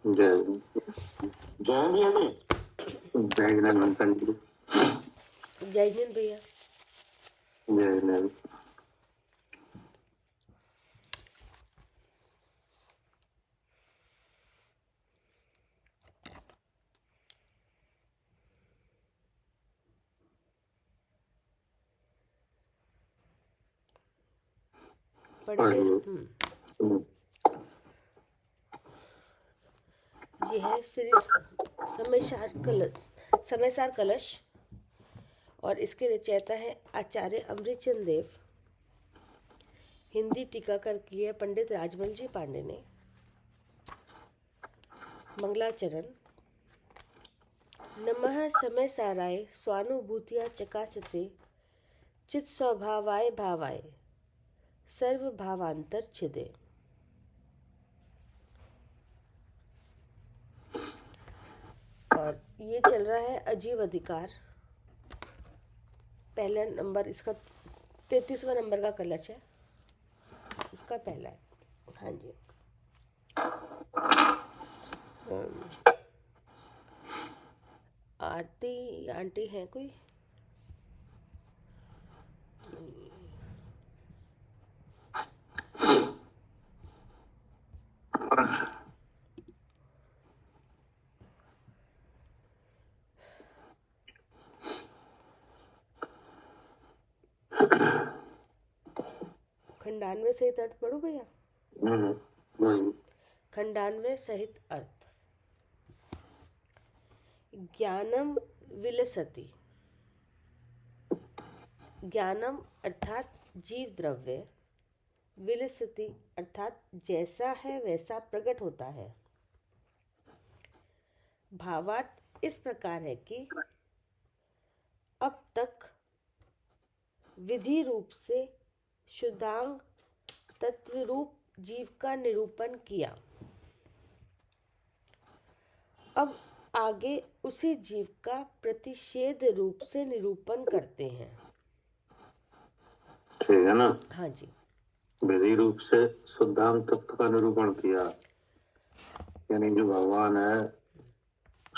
जय जय जय जय हिंद भैया। जय पढ़िए। ये है श्री समयसार कलश और इसके रचयिता है आचार्य अमृतचंद देव। हिंदी टीकाकर की है पंडित राजमल जी पांडे ने। मंगलाचरण। नमः समय साराय स्वानुभूतिया चकासते चित स्वभावाय भावाय सर्व भावांतर छिदे। और ये चल रहा है अजीब अधिकार। पहला नंबर इसका 33वां नंबर का कलश है, इसका पहला है। हाँ जी। आरती आंटी है कोई? खंडानवे सहित अर्थ पढ़ो भैया। खंडानवे सहित अर्थ। ज्ञानम विलसति। ज्ञानम अर्थात जीव द्रव्य, विलसति अर्थात जैसा है वैसा प्रकट होता है। भावार्थ इस प्रकार है कि अब तक विधि रूप से शुद्धांग तत्व रूप जीव का निरूपण किया, अब आगे उसी जीव का प्रतिषेध रूप से निरूपण करते हैं। ठीक है ना। हाँ जी। विधि रूप से शुद्धांग तत्व का निरूपण किया, यानी जो भगवान है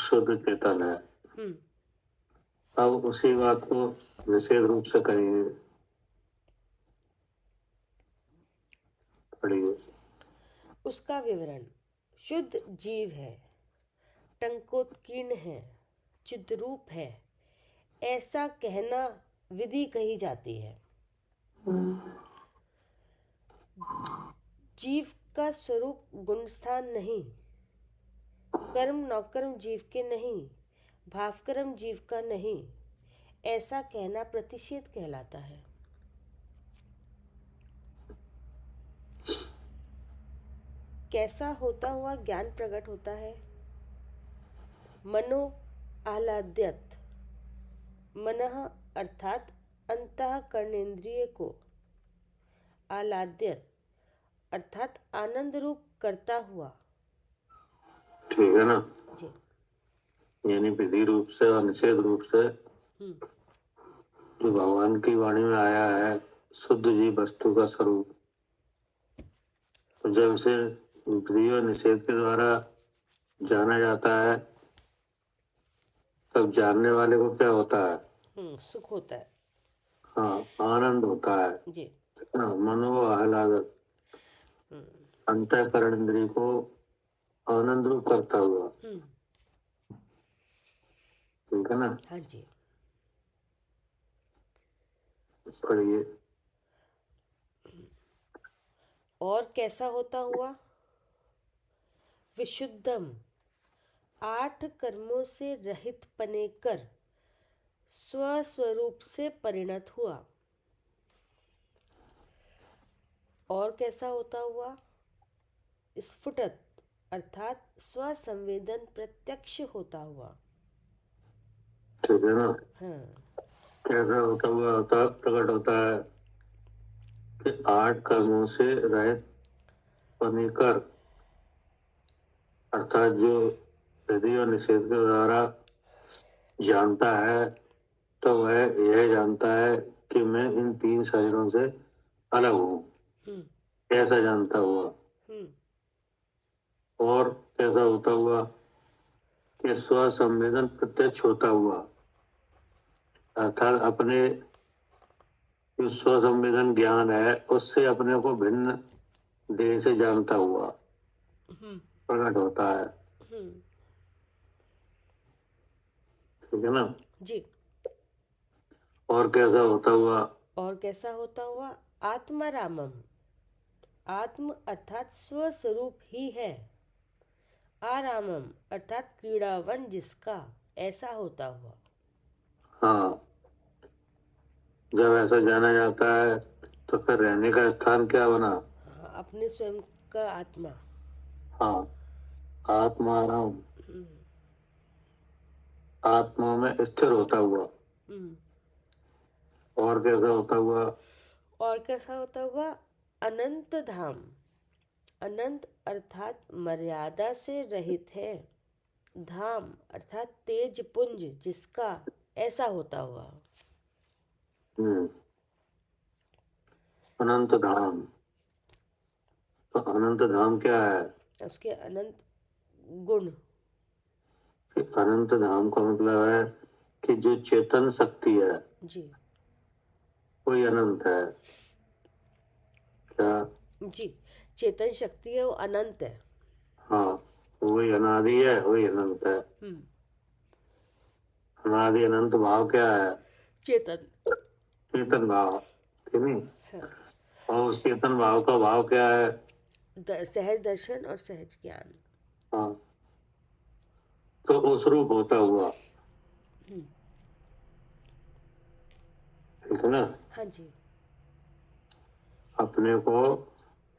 शुद्ध चेतन है। अब उसी बात को निषेध रूप से कहेंगे। पढ़िए। उसका विवरण। शुद्ध जीव है, टंकोत्कीर्ण है, चिद्रूप है, ऐसा कहना विधि कही जाती है। जीव का स्वरूप गुणस्थान नहीं, कर्म नौकर्म जीव के नहीं, भावकर्म जीव का नहीं, ऐसा कहना प्रतिषेध कहलाता है। कैसा होता हुआ ज्ञान प्रकट होता है? मनो आह्लाद्यत। मनः अर्थात अंतःकरणेंद्रिय को, आह्लाद्यत अर्थात आनंद रूप करता हुआ। ठीक है ना जी। यानी विधि रूप से और निषेध रूप से जो भगवान की वाणी में आया है शुद्ध जीव वस्तु का स्वरूप, तो जब इसे विधि और निषेध के द्वारा जाना जाता है तब जानने वाले को क्या होता है? सुख होता है। हाँ, आनंद होता है जी। मनो आह्लादक, अंतःकरण इंद्रिय को आनंद रूप करता हुआ। ठीक है ना। हाँ जी। पढ़िए। और कैसा होता हुआ? विशुद्धम 8 कर्मों से रहित पने कर स्वस्वरूप से परिणत हुआ। और कैसा होता हुआ? स्फुटत अर्थात स्वसंवेदन प्रत्यक्ष होता हुआ। ठीक है ना। हाँ। कैसा होता हुआ प्रकट होता है कि 8 कर्मों से रहित पने कर, अर्थात जो विधि और निषेध के द्वारा जानता है तो वह यह जानता है कि मैं इन 3 शरीरों से अलग हूँ। ऐसा जानता हुआ। और कैसा होता हुआ कि स्व संवेदन प्रत्यक्ष होता हुआ, अर्थात अपने जो स्व संवेदन ज्ञान है उससे अपने को भिन्न देह से जानता हुआ प्रकट होता है। ठीक है ना। जी। और कैसा होता हुआ, और कैसा होता हुआ आत्मारामम, आत्म अर्थात स्वस्वरूप ही है, आरामम अर्थात क्रीड़ावन जिसका, ऐसा होता हुआ। हाँ, जब ऐसा जाना जाता है तो फिर रहने का स्थान क्या बना? हाँ, अपने स्वयं का आत्मा। हाँ, आत्माराम, आत्मा में स्थिर होता हुआ। और कैसा होता हुआ, और कैसा होता हुआ अनंत धाम, अनंत अर्थात मर्यादा से रहित है, धाम अर्थात तेज पुंज जिसका, ऐसा होता हुआ। अनंत धाम, तो अनंत धाम क्या है? उसके अनंत गुण। अनंत धाम का मतलब है कि जो चेतन शक्ति है जी। वही अनंत है। क्या? जी, चेतन शक्ति है वो अनंत है। हाँ, वही अनादि है, वही अनंत है। अनादि अनंत भाव क्या है? चेतन। चेतन भाव, ठीक नहीं? हाँ। और उस चेतन भाव का भाव क्या है? सहज दर्शन और सहज ज्ञान। हाँ, तो उस रूप होता हुआ, ठीक है ना। हाँ जी। अपने को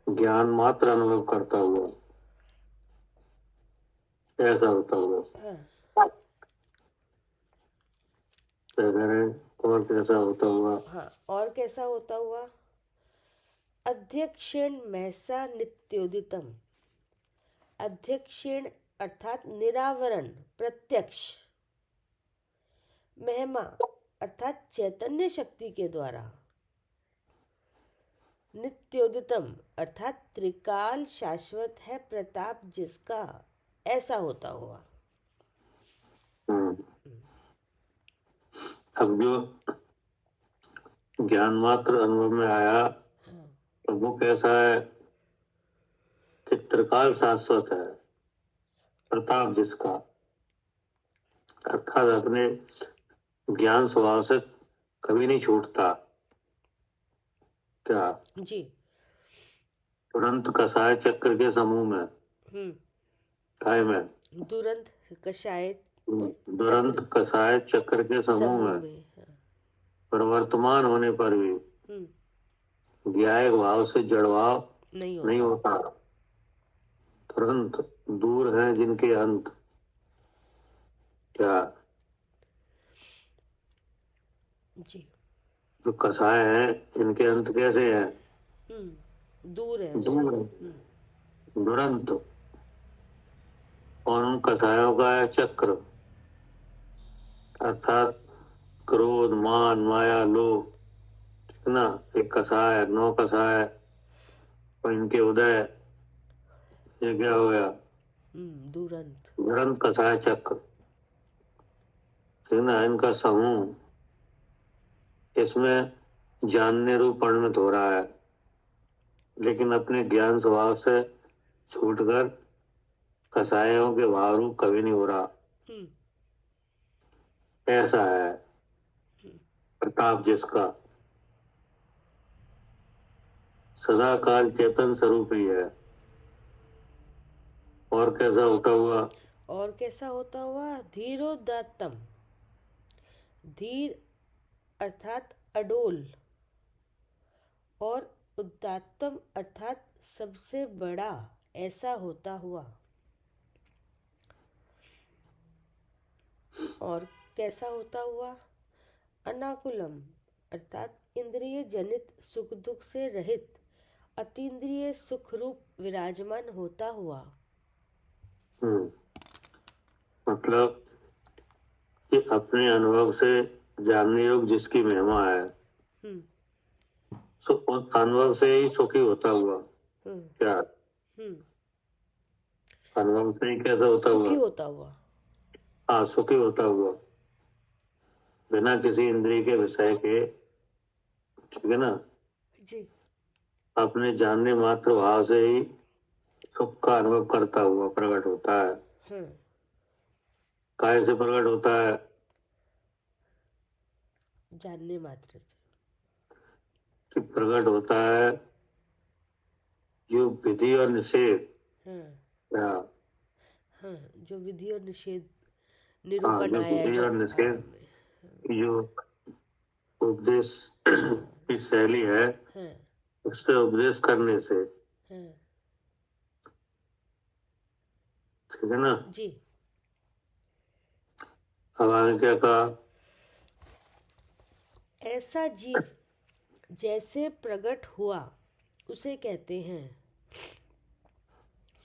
ज्ञान मात्र अनुभव करता हुआ, ऐसा होता हुआ। हाँ। क्या करें? और कैसा होता हुआ? हाँ, और कैसा होता हुआ अध्यक्षेण महसा नित्योदितम, अध्यक्षेण अर्थात निरावरण प्रत्यक्ष, महिमा अर्थात चैतन्य शक्ति के द्वारा, नित्योदितम अर्थात त्रिकाल शाश्वत है प्रताप जिसका, ऐसा होता हुआ। अब जो ज्ञान मात्र अनुभव में आया तो वो कैसा है कि त्रिकाल शाश्वत है, प्रताप जिसका, अर्थात अपने ज्ञान स्वभाव से कभी नहीं छूटता। क्या? जी। तुरंत कसाय चक्र के समूह में, काय में, दुरंत कषाय दुरंत कसाय चक्र के समूह में प्रवर्तमान होने पर भी ज्ञायक भाव से जड़ भाव नहीं होता। तुरंत दूर है जिनके अंत। क्या? जी। जो कसाय हैं इनके अंत कैसे हैं? दूर है। दूर है, दुरंत। और उन कसायों का है चक्र, अर्थात क्रोध, मान, माया, लोभ, ठीक ना। एक कसाय, 9 कसाय और इनके उदय, ये क्या हो गया? दुरंत। दुरंत कसाय चक्र, ठीक ना। इनका समूह इसमें जानने रूप परिणत हो रहा है, लेकिन अपने ज्ञान स्वभाव से छूटकर कसायों के भाव रूप कभी नहीं हो रहा। ऐसा है प्रताप जिसका, सदा काल चेतन स्वरूप ही है। और कैसा होता हुआ? और कैसा होता हुआ धीरोदात्तम, धीर अर्थात अडोल, और उदात्तम अर्थात सबसे बड़ा, ऐसा होता हुआ। और कैसा होता हुआ अनाकुलम अर्थात इंद्रिय जनित सुख दुख से रहित, अतीन्द्रिय सुख रूप विराजमान होता हुआ। मतलब कि अपने अनुभव से जानने योग्य जिसकी महिमा है, अनुभव से ही सुखी होता हुआ। क्या? अनुभव से ही कैसा होता सुखी हुआ? होता हुआ। हाँ, सुखी होता हुआ, बिना किसी इंद्रिय के विषय के, ठीक है ना, जी अपने जानने मात्र भाव से ही सुख का अनुभव करता हुआ प्रकट होता है। हाँ काहे से प्रकट होता है? जानने मात्र से। कि प्रकट होता है जो विधि और निषेध, हाँ या हाँ जो विधि और निषेध हाँ, निरूपण जो आया विधि और है निषेध भाव में। की जो उपदेश की शैली है, हाँ उससे उपदेश करने से, हाँ ठीक है ना। जी अब आगे क्या कहा? ऐसा जीव जैसे प्रकट हुआ उसे कहते हैं।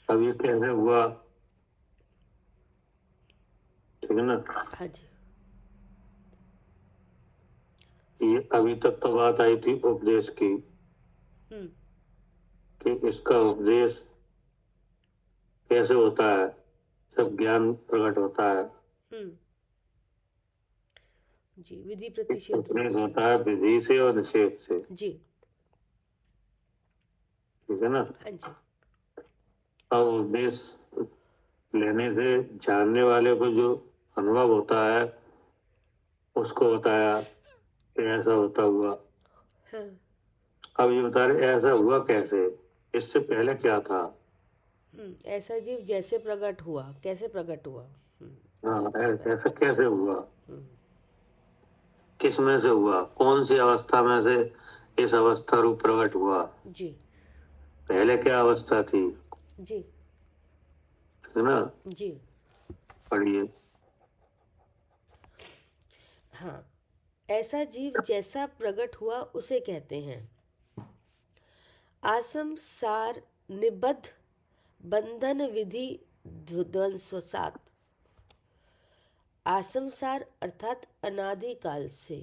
अब ये कैसे हुआ, ठीक है ना। हाँ जी ये अभी तक तो बात आई थी उपदेश की, हम्म कि इसका उपदेश कैसे होता है, जब ज्ञान प्रकट होता है। हम्म जी विधि प्रतिषेध रूप उपदेश से। होता है विधि से और निषेध से, जी ठीक है ना। हाँ जी अब उपदेश लेने से जानने वाले को जो अनुभव होता है, उसको बताया कि ऐसा होता हुआ। हाँ अब ये बता रहे ऐसा हुआ कैसे, इससे पहले क्या था। ऐसा जीव जैसे प्रकट हुआ, कैसे प्रकट हुआ। हाँ, ऐसा कैसे हुआ, हम्म, किस में से हुआ, कौन सी अवस्था में से इस अवस्था रूप प्रकट हुआ, जी पहले क्या अवस्था थी, जी है ना। जी पढ़िए। हाँ ऐसा जीव जैसा प्रकट हुआ उसे कहते हैं। आसम सार निबद्ध बंधन विधि ध्वंसवसात। आसमसार अर्थात अनादिकाल से,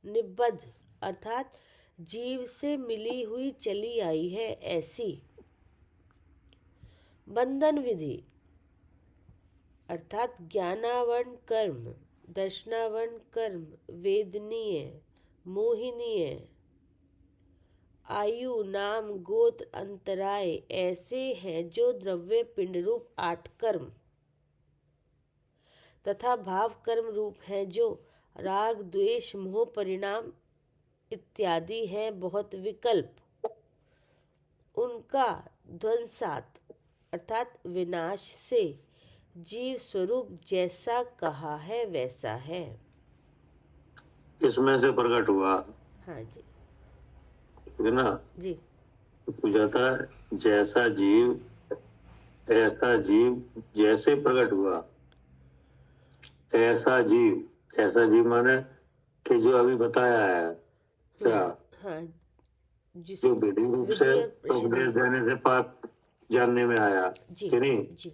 निबद्ध अर्थात जीव से मिली हुई चली आई है ऐसी, बंधन विधि अर्थात ज्ञानावरण कर्म, दर्शनावरण कर्म वेदनीय मोहिनीय, आयु नाम गोत्र अंतराय ऐसे हैं जो द्रव्य पिंड रूप 8 कर्म तथा भाव कर्म रूप हैं जो राग द्वेष मोह परिणाम इत्यादि हैं बहुत विकल्प। उनका ध्वंसात अर्थात विनाश से जीव स्वरूप जैसा कहा है वैसा है। इसमें से प्रकट हुआ, हाँ जी ठीक है ना। जी पूछा था जैसा जीव, ऐसा जीव जैसे प्रकट हुआ। ऐसा जीव माने कि जो अभी बताया है, क्या, हाँ जिस जो विधि रूप से विधि और प्रसिद्ध उपदेश देने से पाप जानने में आया, जी कि नहीं, जी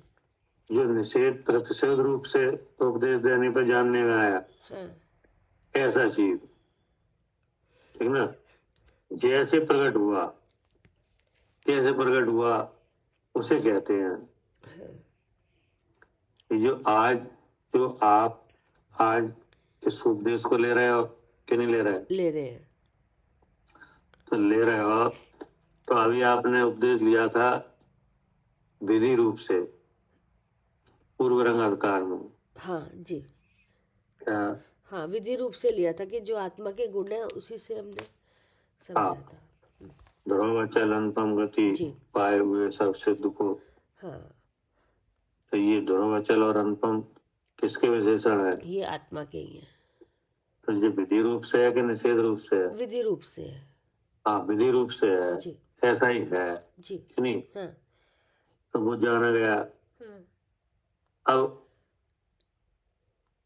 जो निषेध प्रतिषेध रूप से उपदेश देने पर जानने में आया, हाँ ऐसा जीव, ठीक ना। जैसे प्रकट हुआ, कैसे प्रकट हुआ, उसे कहते हैं। जो आप आज इस उपदेश को ले रहे हो कि नहीं ले रहे, ले रहे हैं। तो ले रहे हो, तो अभी आपने उपदेश लिया था विधि रूप से पूर्व रंग अधिकार में, हाँ जी क्या, हाँ विधि रूप से लिया था कि जो आत्मा के गुण है उसी से हमने समझा हाँ, था। ध्रुव चल अनुपम गति जी पाए हुए सब सिद्ध को। हाँ तो ये ध्रुव चल और अनुपम किसके विशेषण है? ये आत्मा के ही है। तो ये विधि रूप से है कि निषेध रूप से है? विधि रूप से है। हाँ, विधि रूप से है, जी ऐसा ही है जी कि नहीं। हाँ तो वो जाना गया। हाँ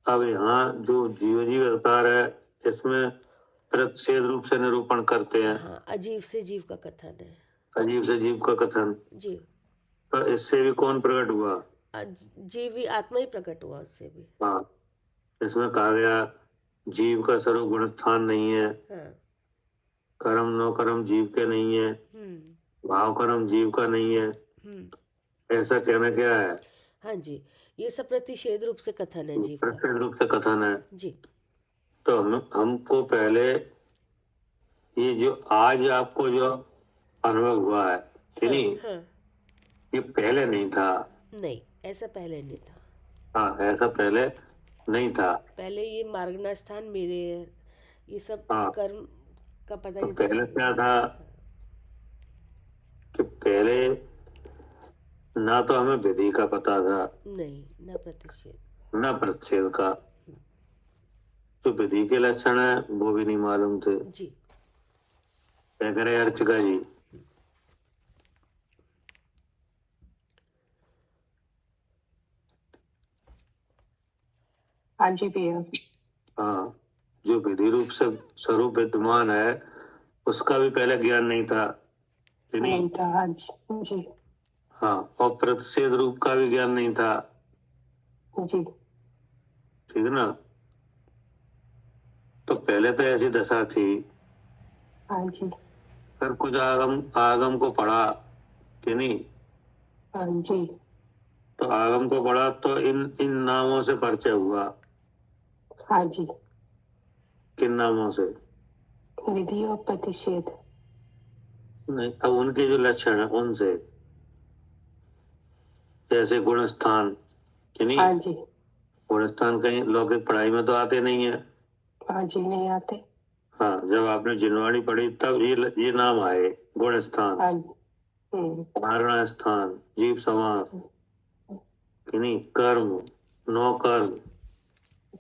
अब यहाँ जो जीव अवतार है, इसमें प्रतिषेध रूप से निरूपण करते हैं, हाँ अजीव से जीव का कथन है। अजीव से जीव का कथन। जी तो इससे भी कौन प्रकट हुआ? जीव ही आत्मा ही प्रकट हुआ उससे भी। हाँ, इसमें कहा गया जीव का सर्व गुण स्थान नहीं है, हाँ कर्म नो कर्म जीव के नहीं है, भाव कर्म जीव का नहीं है, ऐसा कहना क्या है? हाँ जी, ये सब प्रतिषेध रूप से कथन है जीव का। प्रतिषेध रूप से कथन है। जी। तो हमको पहले ये जो आज आपको जो अनुभव हुआ है कि नहीं, हाँ, ये पहले नहीं था। नहीं, ऐसा पहले नहीं था। हाँ, ऐसा पहले नहीं था। पहले ये मार्गना स्थान मेरे, ये सब हाँ, कर्म का पता तो नहीं पहले था। क्या था कि पहले ना तो हमें विधि का पता था, नहीं, न प्रतिषेध। ना प्रतिषेध का। जो विधि के लक्षण है वो भी नहीं मालूम थे। जी। क्या करे अर्चिका जी? हाँ जी भैया। हाँ, जो विधि रूप से स्वरूप विद्यमान है उसका भी पहले ज्ञान नहीं था कि नहीं? नहीं था। हाँ जी जी हाँ, और प्रतिषेध रूप का भी ज्ञान नहीं था। जी। ठीक है ना? तो पहले तो ऐसी दशा थी। हाँ जी फिर कुछ आगम आगम को पढ़ा कि नहीं? हाँ जी तो आगम को पढ़ा तो इन इन नामों से परिचय हुआ। हाँ जी। किन नामों से? विधि और प्रतिषेध। नहीं, अब उनके जो लक्षण है उनसे, जैसे गुण स्थान कि नहीं? हाँ जी गुण स्थान कहीं लौकिक पढ़ाई में तो आते नहीं है। हाँ जी। नहीं आते। हाँ, जब आपने जिनवाणी पढ़ी तब ये नाम आए, गुण स्थान, हाँ जी। धारणा स्थान, जीव समास कि नहीं, कर्म, नो कर्म,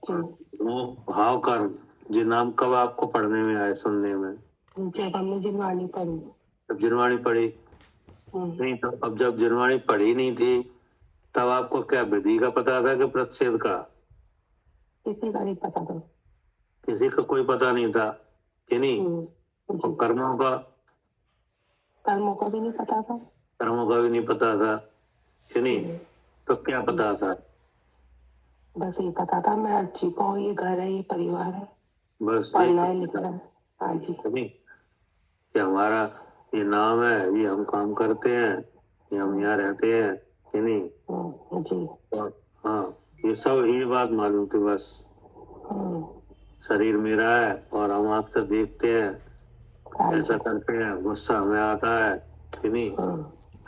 जी। नो भाव कर्म। ये नाम कब आपको पढ़ने में आए, सुनने में? जब हमने जिनवाणी पढ़ी। जब जिनवाणी पढ़ी नहीं, तो अब जब जिनवाणी पढ़ी नहीं थी तब आपको क्या विधि का पता था कि प्रतिषेध का? किसी का नहीं पता था। किसी का कोई पता नहीं था कि नहीं? जी। और कर्मों का कर्मों का भी नहीं पता था। कर्मों का भी नहीं पता था कि नहीं? तो क्या पता था? बस ये पता था मैं अच्छी को, ये घर है, ये परिवार है, बस पढ़ना है, लिखना है। हाँ जी कि नहीं, कि हमारा ये नाम है, ये हम काम करते हैं, ये हम यहाँ रहते हैं कि नहीं? जी। और हाँ, ये सब ये बात मालूम थी बस। शरीर मेरा है और हम आँख से देखते हैं, हाँ जी ऐसा करते हैं, गुस्सा हमें आता है कि नहीं,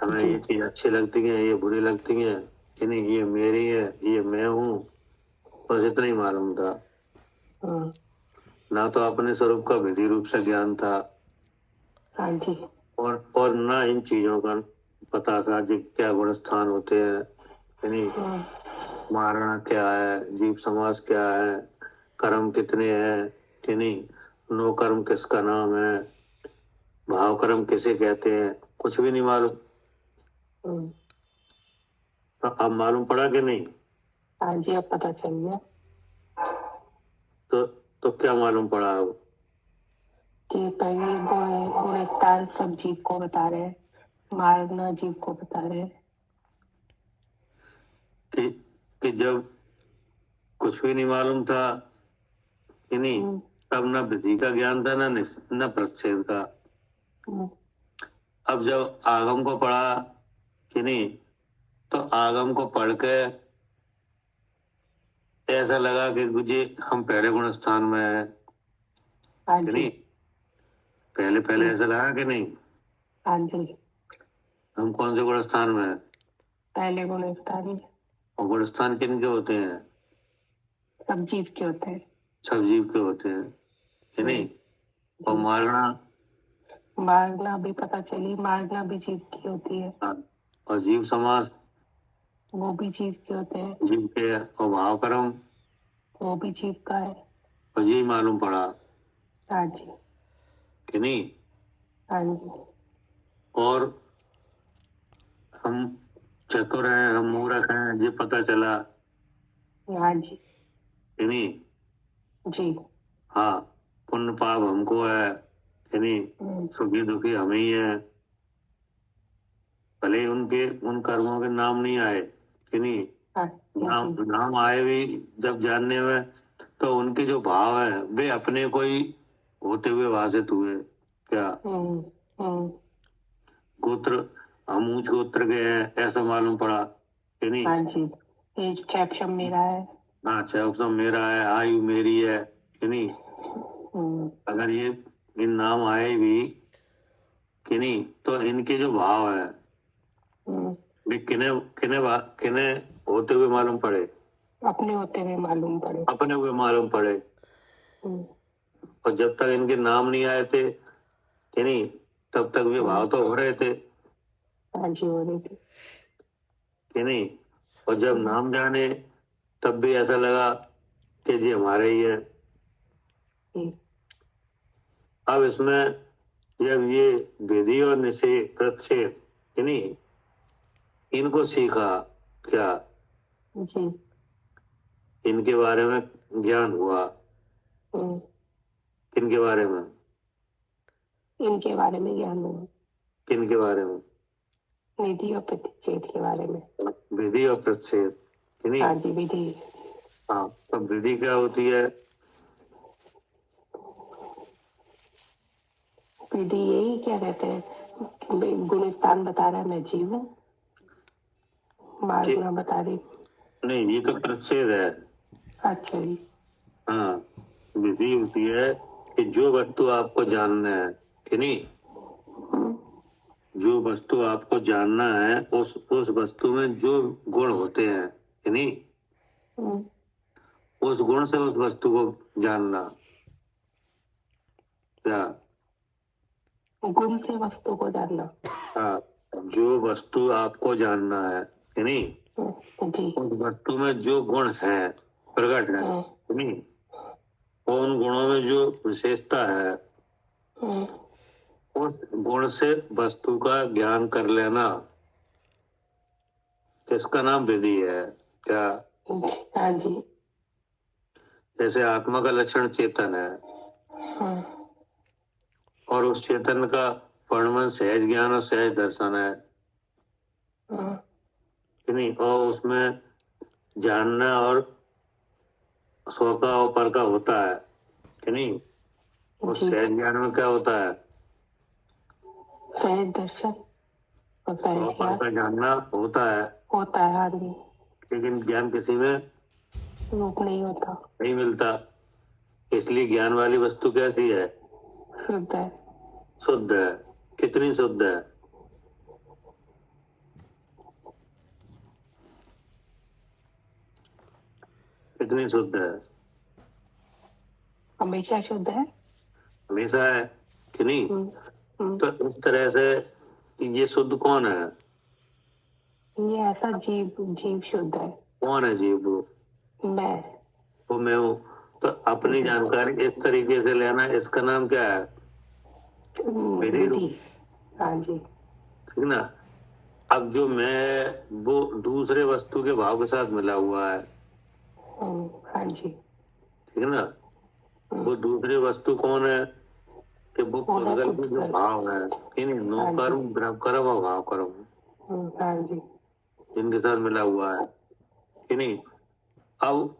हमें जी ये चीज अच्छी लगती है, ये बुरी लगती है कि नहीं, ये मेरी है, ये मैं हूँ, बस इतना ही मालूम था। ना तो अपने स्वरूप का विधि रूप से ज्ञान था हाँ जी और ना इन चीजों का पता था जी क्या गुण स्थान होते हैं कि नहीं, मारना क्या है, जीव समास क्या है, कर्म कितने हैं कि नहीं, नो कर्म किसका नाम है, भाव कर्म किसे कहते हैं, कुछ भी नहीं मालूम। तो अब मालूम पड़ा कि नहीं? हाँ जी। अब पता चल गया। तो क्या मालूम पड़ा अब? कि पहले गुण स्थान सब जीव को बता रहे हैं, मारना जीव को बता रहे हैं। कि जब कुछ भी नहीं मालूम था कि नहीं, तब न विधि का ज्ञान था न प्रतिषेध का। अब जब आगम को पढ़ा कि नहीं, तो आगम को पढ़ के ऐसा लगा कि मुझे हम पहले गुण स्थान में है हाँ कि जी नहीं, पहले ऐसा लगा कि नहीं, हाँ जी। हम कौन से गुण स्थान में है? पहले गुण स्थान में। और गुण स्थान किन के होते हैं? सब जीव के होते हैं। सब जीव के होते हैं कि नहीं। और मारना भी पता चली, मारना भी जीव की होती है। और जीव समास वो भी जीव के होते हैं। जीव के, और भाव कर्म वो भी जीव का है। और यही मालूम पड़ा हाँ जी कि नहीं। हाँ जी और हम चतुर हैं, हम मूर्ख हैं, ये पता चला हाँ जी कि नहीं। जी। हाँ, पुण्य पाप हमको है कि नहीं, सुखी दुखी हमें ही है। भले उनके उन कर्मों के नाम नहीं आए कि नहीं, नाम आए भी जब जानने में, तो उनके जो भाव है वे अपने को ही होते हुए भाषित हुए। क्या गोत्र हम ऊंच गोत्र के हैं ऐसा मालूम पड़ा कि नहीं। हाँ जी, ये चैक्षम मेरा है। हाँ, चौकसम मेरा है, आयु मेरी है कि नहीं। हम्म, अगर ये इन नाम आए भी कि नहीं, तो इनके जो भाव है हम्म, वे किन्हें होते हुए मालूम पड़े, अपने होते हुए मालूम पड़े। अपने हुए मालूम पड़े। हम्म, और जब तक इनके नाम नहीं आए थे कि नहीं, तब तक वे भाव तो हो रहे थे हाँ जी, हो रही थी। कि नहीं। और जब नाम जाने तब भी ऐसा लगा कि जी हमारे ही है। हम्म, अब इसमें जब ये विधि और निषेध प्रतिषेध कि नहीं, इनको सीखा क्या, जी। इनके बारे में ज्ञान हुआ, हम्म, किनके बारे में, इनके बारे में ज्ञान हुआ, किनके बारे में, विधि और प्रतिषेध के बारे में। विधि और प्रतिषेध कि नहीं। हाँ जी, विधि। हाँ, तो विधि क्या होती है। विधि यही क्या कहते हैं, गुण स्थान बता रहा है मैं जीव हूँ, मार्ग ना बता रही। नहीं, ये तो प्रतिषेध है। अच्छा जी। हाँ, विधि होती है कि जो वस्तु आपको जानना है कि नहीं, जो वस्तु आपको जानना है उस वस्तु में जो गुण होते हैं कि नहीं, हम्म, उस गुण से उस वस्तु को जानना। क्या। गुण से वस्तु को जानना। हाँ, जो वस्तु आपको जानना है कि नहीं, जी। उस वस्तु में जो गुण है प्रकट है कि नहीं, और उन गुणों में जो विशेषता है हम्म, उस गुण से वस्तु का ज्ञान कर लेना, इसका नाम विधि है। क्या। हाँ जी। जैसे आत्मा का लक्षण चेतन है हाँ, और उस चेतन का वर्णन सहज ज्ञान और सहज दर्शन है हाँ, कि नहीं। और उसमें जानना और स्व का और पर का होता है कि नहीं। उस जी। सहज ज्ञान में क्या होता है, सहज दर्शन और स्व सहज पर ज्ञान का जानना होता है, होता है। हाँ जी, लेकिन ज्ञान किसी में रूप नहीं होता, नहीं मिलता। इसलिए ज्ञान वाली वस्तु कैसी है, शुद्ध है। शुद्ध है। कितनी शुद्ध है, कितनी शुद्ध है, हमेशा शुद्ध है। हमेशा है कि नहीं। हम्म, तो इस तरह से ये शुद्ध कौन है, ये ऐसा जीव जीव शुद्ध है। कौन है जीव, मैं। वो मैं हूँ। तो अपनी जानकारी इस तरीके से लेना, इसका नाम क्या है, विधि रूप। विधि। हाँ जी। ठीक ना। अब जो मैं वो दूसरे वस्तु के भाव के साथ मिला हुआ है, हाँ जी। ठीक है ना। वो दूसरी वस्तु कौन है कि वो वो है पुद्गल के जो पुद्गल। भाव है कि नहीं, नो हाँ जी। कर्म द्रव कर्म और भाव कर्म, हाँ जी। इनके साथ मिला हुआ है कि नहीं। अब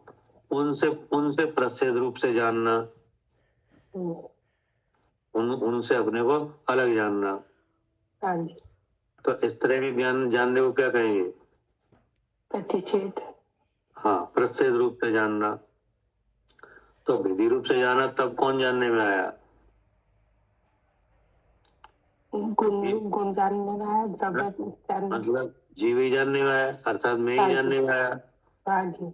उनसे उनसे प्रसिद्ध रूप से जानना, हम्म, उनसे अपने को अलग जानना। हाँ जी। तो इस तरह के ज्ञान जानने को क्या कहेंगे, प्रतिषेध। हाँ, प्रसिद्ध रूप से जानना। तो विधि रूप से जाना तब कौन जानने में आया, गुण गुण जानने में आया, द्रव्य जानने। मतलब जीव ही जानने में आया, अर्थात मैं ही हाँ जी। जानने में आया। हाँ जी।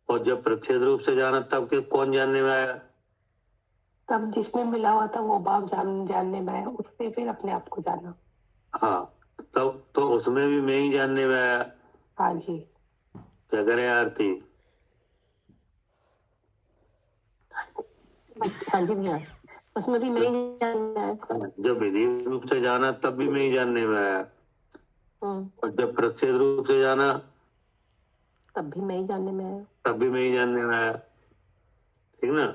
और जब प्रच्छेद रूप से जाना तब के कौन जानने में आया, तब जिसमें मिला हुआ था वो भाव जानने में आया, उससे फिर अपने आप को जाना। हाँ, तब तो उसमें भी मैं ही जानने में आया। हाँ जी। क्या करे आरती, हाँ जी भैया, उसमें भी मैं ही जानना है। जब विधि रूप से जाना तब भी मैं ही जानने में आया, और जब प्रच्छेद रूप से जाना तब भी मैं ही जानने में आया। तब भी मैं ही जानने में आया, ठीक ना।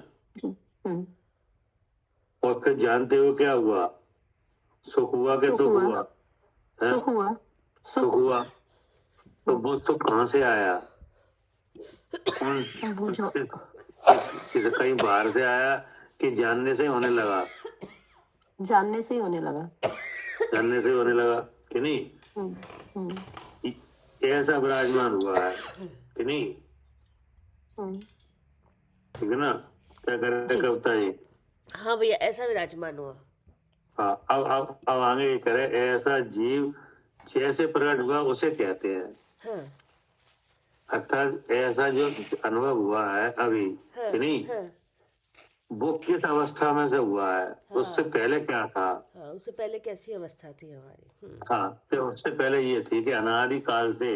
हम्म, और फिर जानते हो क्या हुआ, सुख हुआ कि सुख दुख हुआ। हुआ, है सुख हुआ। सुख हुआ। तो वो सुख कहाँ से आया, कौन वो जो किस कहीं बाहर से आया कि जानने से होने लगा, जानने से ही होने लगा। जानने से होने लगा। कि नहीं, हम्म, ऐसा विराजमान हुआ है कि नहीं, ठीक है ना। क्या कर रहे जी। कविता जी? हाँ भैया, ऐसा विराजमान हुआ। हाँ, अब आगे ये करे, ऐसा जीव जैसे प्रकट हुआ उसे कहते हैं। हाँ अर्थात ऐसा जो अनुभव हुआ है अभी, हाँ कि नहीं, हाँ वो किस अवस्था में से हुआ है, उससे हाँ पहले क्या था। हाँ, उससे पहले कैसी अवस्था थी हमारी? हाँ, तो उससे पहले ये थी कि अनादि काल से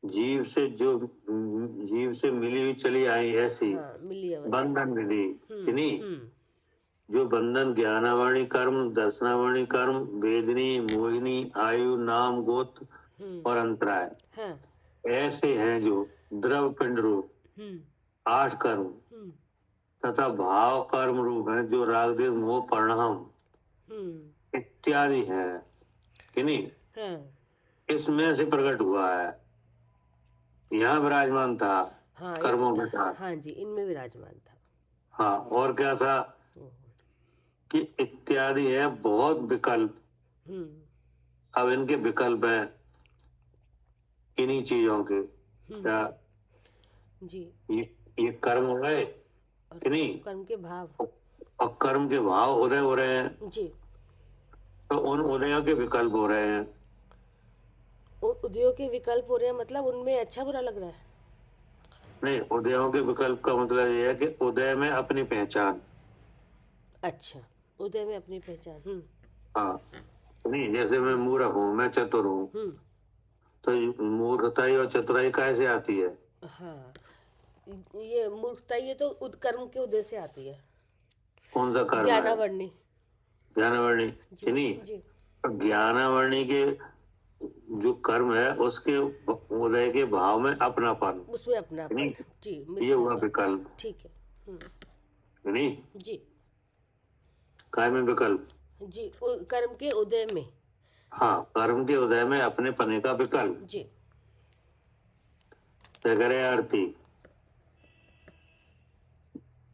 जीव से मिली हुई चली आई ऐसी हाँ, मिली अवस्था। बंधन विधि, कि नहीं, हम्म जो बंधन ज्ञानावरणी कर्म, दर्शनावरणी कर्म, वेदनी, मोहिनी, आयु, नाम, गोत्र और अंतराय, हाँ ऐसे हैं जो द्रव पिंड रूप हम्म 8 कर्म हम्म तथा भाव कर्म रूप हैं जो राग देव मोह परिणाम हम्म इत्यादि हैं, कि नहीं, हाँ इसमें से प्रकट हुआ है। यहाँ विराजमान था हाँ कर्मों के साथ। हाँ जी, इनमें विराजमान था। हाँ, और क्या था कि इत्यादि है बहुत विकल्प। अब इनके विकल्प हैं इन्हीं चीजों के। क्या जी, ये कर्म हो गए, कि नहीं, कर्म के भाव। और कर्म के भाव उदय हो रहे हैं, जी, तो उन उदयों के विकल्प हो रहे हैं। उदयों के विकल्प हो रहे हैं, मतलब उनमें अच्छा बुरा लग रहा है। नहीं, उदयों के विकल्प का मतलब ये है कि उदय में अपनी पहचान। अच्छा, उदय में अपनी पहचान। हाँ, नहीं, जैसे मैं मूर्ख हूँ, मैं चतुर हूँ, तो मूर्खताई और चतुराई कैसे आती है? हाँ, ये मूर्खता, ये तो कर्म के उदय से आती है। कौन सा कर्म है? ज्ञानावरणी। ज्ञानावरणी, जी कि नहीं, जी ज्ञानावरणी के जो कर्म है उसके उदय के भाव में अपनापन, उसमें अपनापन। नहीं, जी, ये हुआ विकल्प, ठीक है। नहीं, जी काय में विकल्प? जी, कर्म के उदय में। हाँ, कर्म के उदय में अपने पने का विकल्प। जी तय करे आरती।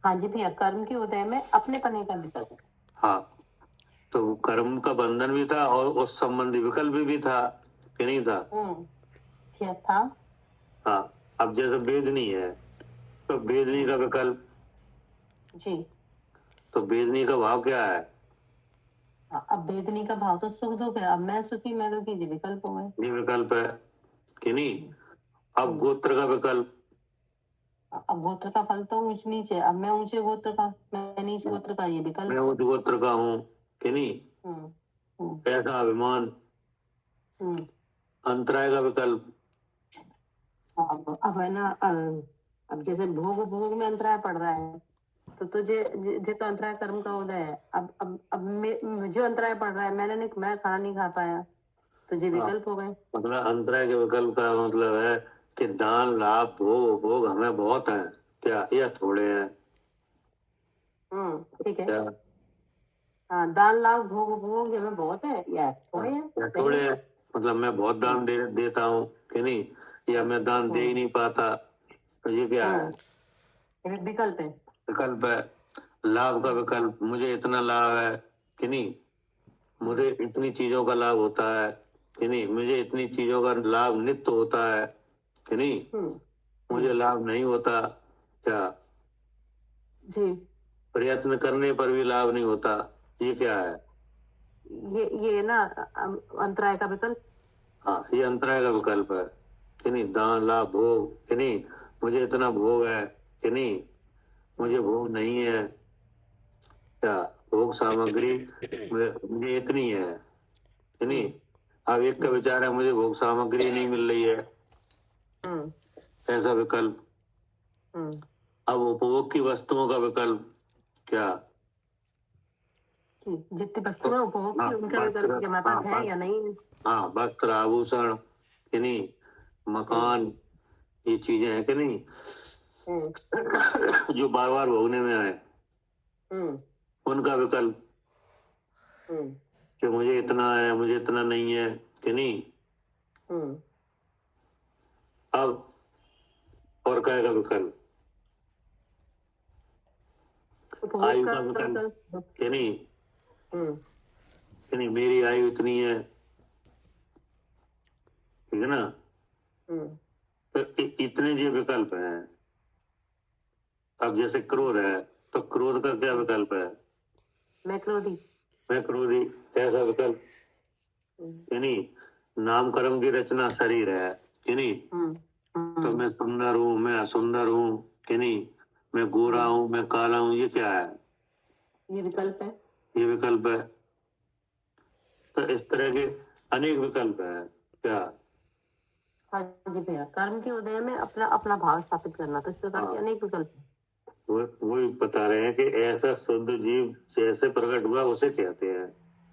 हाँ जी भैया, कर्म के उदय में अपने पने का विकल्प। हाँ, तो कर्म का बंधन भी था और उस संबंधी विकल्प भी था, कि नहीं था? क्या था? हाँ, अब जैसे वेदनी है तो वेदनी का विकल्प, जी। तो वेदनी का भाव क्या है? अब वेदनी का भाव तो सुख दुख है। अब मैं सुखी मैं दुखी, जी विकल्प हो गए। ये विकल्प है, कि नहीं। अब गोत्र का विकल्प, अब गोत्र का फल तो ऊंच नीच है। अब मैं ऊंचे गोत्र का, मैं नीच गोत्र का, ये विकल्प। मैं उच्च गोत्र का हूँ, कि नहीं, ऐसा अभिमान। अंतराय का विकल्प, अब है ना, अब जैसे भोग भोग में अंतराय पड़ रहा है, तो तुझे तो अंतराय कर्म का उदय है। अब मुझे अंतराय पड़ रहा है, मैं खाना नहीं खा पाया, तो ये विकल्प हो गए। मतलब अंतराय के विकल्प का मतलब है कि दान, लाभ, भोग भोग हमें बहुत हैं, क्या या थोड़े हैं? ठीक है। क्या हाँ, दान लाभ भोग भोग हमें बहुत है या थोड़े हैं? या थोड़े हैं, मतलब मैं बहुत दान देता हूँ, कि नहीं, या मैं दान दे ही नहीं पाता, तो ये क्या है? विकल्प है। विकल्प है। लाभ का विकल्प, मुझे इतना लाभ है, कि नहीं, मुझे इतनी चीजों का लाभ होता है, कि नहीं, मुझे इतनी चीजों का लाभ नित्य होता है, कि नहीं, मुझे लाभ नहीं होता, क्या जी, प्रयत्न करने पर भी लाभ नहीं होता, ये क्या है? ये ना अंतराय का विकल्प। हाँ, ये अंतराय का विकल्प है, कि नहीं, दान लाभ भोग, कि नहीं, मुझे इतना भोग है, कि नहीं, मुझे भोग नहीं है, क्या भोग सामग्री मुझे इतनी है, कि नहीं। अब एक का विचार है मुझे भोग सामग्री नहीं मिल रही है, ऐसा विकल्प। अब उपभोग की वस्तुओं का विकल्प, क्या जितनी वस्तुएं उपभोग की, उनका विकल्प हमारे पास है या नहीं। हाँ, वस्त्र आभूषण, कि नहीं, मकान, ये चीजें हैं, कि नहीं, जो बार बार भोगने में आए, उनका विकल्प कि मुझे इतना है, मुझे इतना नहीं है, कि नहीं। अब और क्या का विकल्प? आयु का विकल्प, कि नहीं, कि नहीं, मेरी आयु इतनी है, ठीक है ना। तो इतने ये विकल्प हैं। अब जैसे क्रोध है तो क्रोध का क्या विकल्प है? मैं क्रोधी। मैं क्रोधी, ऐसा विकल्प यानी नाम कर्म की रचना शरीर है कि नहीं। तो मैं सुंदर हूँ, मैं असुंदर हूँ कि नहीं, मैं गोरा हूँ, मैं काला हूँ, ये क्या है? ये विकल्प है। ये विकल्प है। तो इस तरह के अनेक विकल्प है। क्या? हाँ जी भैया, कर्म के उदय में अपना अपना भाव स्थापित करना, तो इस प्रकार के अनेक विकल्प हैं। वही बता रहे हैं कि ऐसा शुद्ध जीव जैसे प्रकट हुआ उसे कहते हैं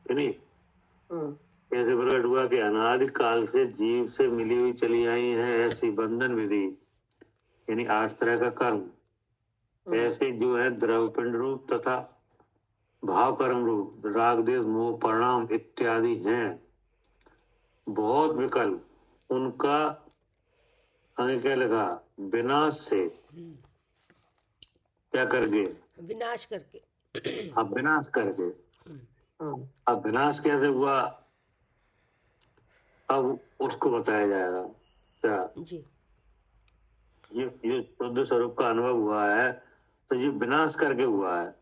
कि नहीं। ऐसे प्रकट हुआ कि अनादि काल से जीव से मिली हुई चली आई है ऐसी बंधन विधि, यानी 8 तरह का कर्म ऐसे जो है द्रव पिंड रूप तथा भाव कर्म रूप, राग देश मोह परिणाम इत्यादि हैं। बहुत विकल्प उनका आगे क्या लिखा? विनाश से, क्या करके? विनाश करके। अब विनाश करके। अब विनाश कैसे हुआ, अब उसको बताया जाएगा। क्या? जी ये शुद्ध स्वरूप का अनुभव हुआ है तो ये विनाश करके हुआ है,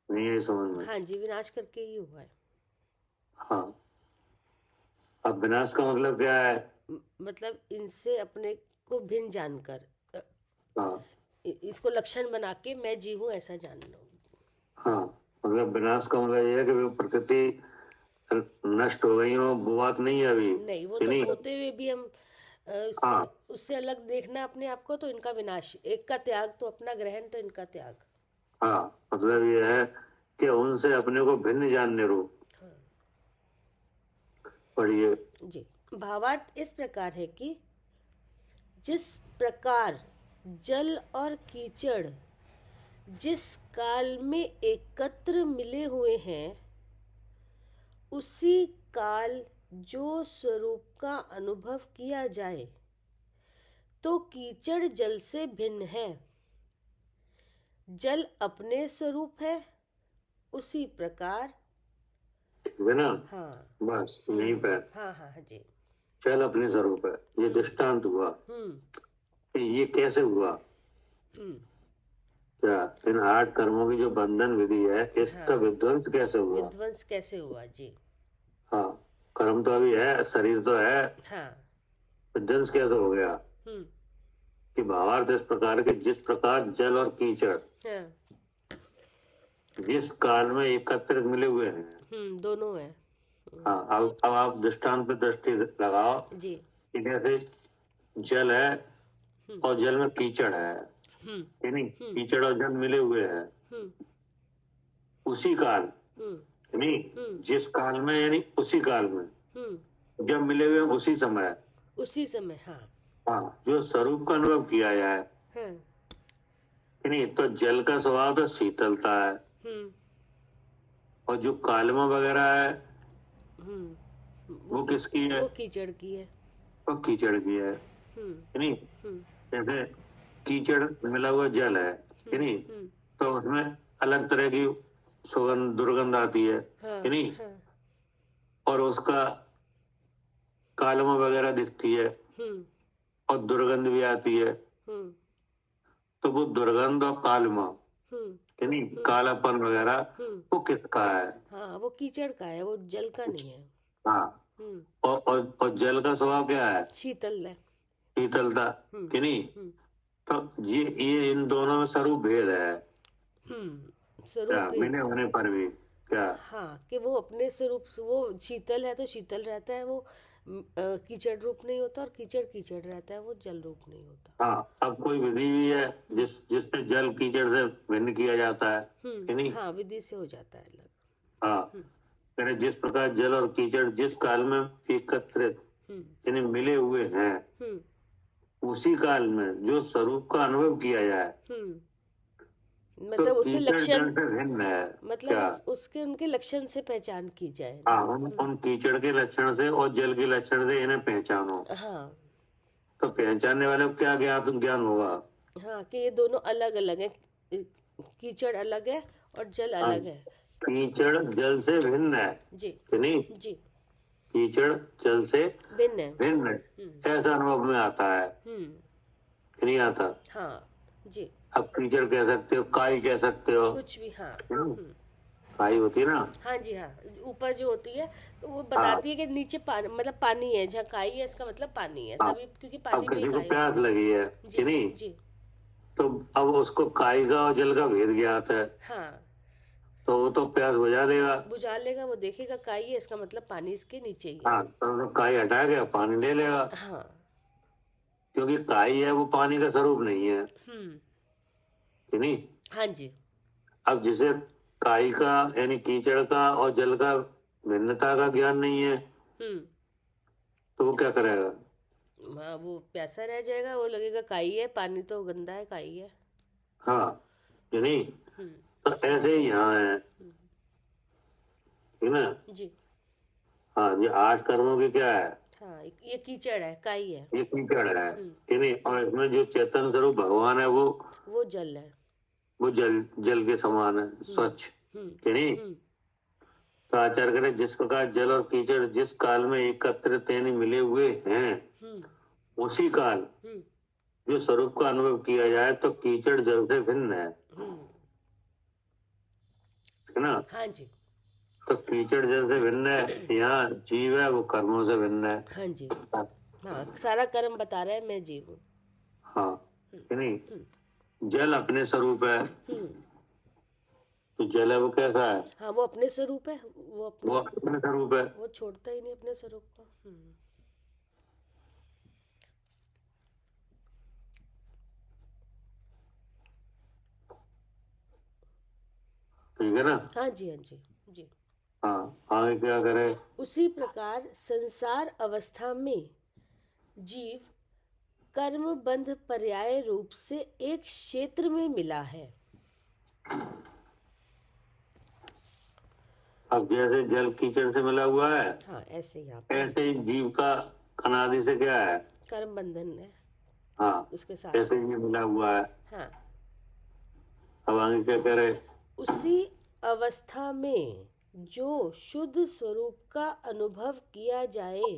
नहीं है समझ में? हाँ जी, विनाश करके ही हुआ है। हाँ। अब विनाश का मतलब क्या है? मतलब इनसे अपने को भिन्न जानकर, हाँ इसको लक्षण बना के मैं जी हूँ ऐसा जानना। हाँ, मतलब विनाश का मतलब ये है कि वो प्रकृति नष्ट हो गई हो, वो बात नहीं है अभी। नहीं, वो नहीं। तो होते हुए भी हम हाँ उससे अलग देखना अपने आप को, तो इनका विनाश, एक का त्याग तो अपना ग्रहण, तो इनका त्याग। हाँ, मतलब ये है कि उनसे अपने को भिन्न जानने रो। पढ़िए। जी, भावार्थ इस प्रकार है कि जिस प्रकार जल और कीचड़ जिस काल में एकत्र मिले हुए हैं, उसी काल जो स्वरूप का अनुभव किया जाए तो कीचड़ जल से भिन्न है। जल अपने स्वरूप है, उसी प्रकार। ठीक है ना। हाँ बस यहीं पे हाँ हाँ जी। चल अपने स्वरूप है। ये दृष्टांत हुआ कि ये कैसे हुआ। क्या इन 8 कर्मों की जो बंधन विधि है इसका विध्वंस कैसे हुआ? विध्वंस कैसे हुआ जी। हाँ, कर्म तो अभी है, शरीर तो है, हाँ। विध्वंस कैसे हो गया? कि भावार्थ इस प्रकार के जिस प्रकार जल और कीचड़ हाँ। जिस काल में एकत्रित मिले हुए हैं। दोनों है। हाँ, अब आप दृष्टांत पे दृष्टि लगाओ जी। कि जैसे जल है और जल में कीचड़ है, यानी कीचड़ और जल मिले हुए हैं उसी काल, यानी जिस काल में, यानी उसी काल में जब मिले हुए हैं उसी समय। हाँ। हाँ, जो स्वरूप का अनुभव किया जाए, हाँ। नहीं तो जल का स्वभाव तो शीतलता है और जो कालमा वगैरह है वो किसकी है? वो कीचड़ की है। वो कीचड़ की है, नहीं। जैसे कीचड़ मिला हुआ जल है, नहीं, तो उसमें अलग तरह की सुगंध दुर्गंध आती है, नहीं। और उसका कालमा वगैरह दिखती है और दुर्गंध भी आती है। तो वो दुर्गंध और कालमा, नहीं, कालापन वगैरह वो किसका है? हाँ, वो कीचड़ का है, वो जल का नहीं है। हाँ, और जल का स्वभाव क्या है? शीतल है। शीतलता, कि नहीं। तो ये इन दोनों में स्वरूप भेद है। स्वरूप मिले होने पर भी क्या? हाँ, कि वो अपने स्वरूप, वो शीतल है तो शीतल रहता है, वो कीचड़ रूप नहीं होता, और कीचड़ कीचड़ रहता है, वो जल रूप नहीं होता। हाँ, अब कोई विधि भी है जिसमें जल कीचड़ से भिन्न किया जाता है, कि नहीं। हाँ, विधि से हो जाता है अलग। हाँ, यानी जिस प्रकार जल और कीचड़ जिस काल में एकत्रित यानी मिले हुए हैं उसी काल में जो स्वरूप का अनुभव किया जाए मतलब तो उससे कीचड़ लक्षण, जल से भिन्न है। मतलब उसके उनके लक्षण से पहचान की जाए। हाँ, उन कीचड़ के लक्षण से और जल के लक्षण से इन्हें पहचानो। हाँ। तो पहचानने वाले को क्या ज्ञान होगा? हाँ, कि ये दोनों अलग अलग है, कीचड़ अलग है और जल अलग है। कीचड़ जल से भिन्न है, जी कि नहीं। जी। कीचड़ जल से भिन्न है। भिन्न, ऐसा अनुभव में आता है, नहीं आता। हाँ जी, अब कीचड़ कह सकते हो, काई कह सकते हो, कुछ भी। हाँ काई होती है ना। हाँ जी, हाँ ऊपर जो होती है तो वो बताती है कि नीचे पानी, मतलब पानी है, जहाँ काई है इसका मतलब पानी है, हाँ। तभी क्योंकि अब पानी में ही किसी को काई प्यास लगी है जी कि नहीं, जी। तो अब उसको काई का और जल का भेद ज्ञात है, हाँ, तो वो तो प्यास बुझा लेगा। बुझा लेगा, वो देखेगा काई है, इसका मतलब पानी इसके नीचे ही है। हाँ, तो काई हटा के पानी ले लेगा, हाँ क्योंकि काई है वो पानी का स्वरूप नहीं है, कि नहीं। हाँ जी। अब जिसे काई का यानी कीचड़ का और जल का भिन्नता का ज्ञान नहीं है, तो वो क्या करेगा? हाँ, वो प्यासा रह जाएगा, वो लगेगा काई है, पानी तो गंदा है, काई है। हाँ, कि नहीं। तो ऐसे ही यहाँ है, ठीक ना जी। हाँ, ये 8 कर्मों के क्या है? हाँ, ये कीचड़ है, काई है, ये कीचड़ है, कि नहीं। और इसमें जो चेतन स्वरूप भगवान है वो जल है, वो जल के समान है, स्वच्छ, कि नहीं। तो आचार्य करे, जिस प्रकार जल और कीचड़ जिस काल में एकत्रित यानी मिले हुए हैं, उसी काल जो स्वरूप का अनुभव किया जाए तो कीचड़ जल से भिन्न है ना। हाँ जी, तो कीचड़ जल से भिन्न है, यहाँ जीव है वो कर्मों से भिन्न है। हाँ जी। हाँ, सारा कर्म बता रहा है, मैं जीव हूँ। हाँ, कि नहीं। जल अपने स्वरूप है, तो जल है वो कैसा है? हाँ, वो अपने स्वरूप है, वो अपने स्वरूप है, वो छोड़ता ही नहीं अपने स्वरूप को। ठीक है ना। हाँ जी, हाँ जी जी। हाँ, आगे क्या करे? उसी प्रकार संसार अवस्था में जीव कर्म बंध पर्याय रूप से एक क्षेत्र में मिला है। अब जैसे जल कीचड़ से मिला हुआ है, हाँ, ऐसे यहाँ पे ऐसे ही जीव का अनादि से क्या है? कर्म बंधन है हाँ, उसके साथ। ऐसे ही मिला हुआ है। हाँ, अब आगे क्या करे? उसी अवस्था में जो शुद्ध स्वरूप का अनुभव किया जाए।